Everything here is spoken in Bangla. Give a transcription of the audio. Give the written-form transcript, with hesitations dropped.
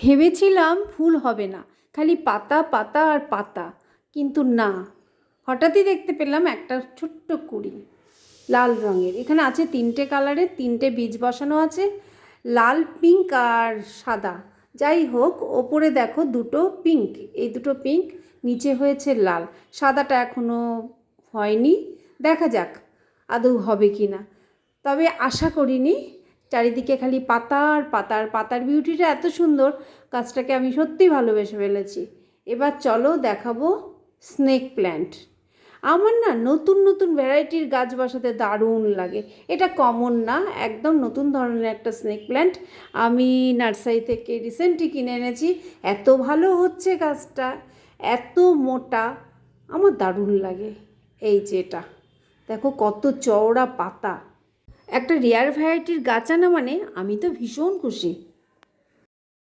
ভেবেছিলাম ফুল হবে না, খালি পাতা পাতা আর পাতা, কিন্তু না, হঠাৎই দেখতে পেলাম একটা ছোট্ট কুঁড়ি লাল রঙের। এখানে আছে 3টে কালারের, 3টে বীজ বসানো আছে, লাল, পিঙ্ক আর সাদা। যাই হোক, ওপরে দেখো দুটো পিঙ্ক, এই দুটো পিঙ্ক, নিচে হয়েছে লাল, সাদাটা এখনও হয়নি। দেখা যাক আদৌ হবে কি না, তবে আশা করিনি। চারিদিকে খালি পাতা আর পাতা, আর পাতার বিউটিটা এত সুন্দর, গাছটাকে আমি সত্যিই ভালোবেসে ফেলেছি। এবার চলো দেখাবো স্নেক প্ল্যান্ট। আমার না নতুন নতুন ভ্যারাইটির গাছ বসাতে দারুণ লাগে। এটা কমন না, একদম নতুন ধরনের একটা স্নেক প্ল্যান্ট। আমি নার্সারি থেকে রিসেন্টলি কিনে এনেছি। এত ভালো হচ্ছে গাছটা, এত মোটা, আমার দারুণ লাগে। এই যে এটা দেখো কত চওড়া পাতা। একটা রেয়ার ভ্যারাইটির গাছ আনা মানে আমি তো ভীষণ খুশি।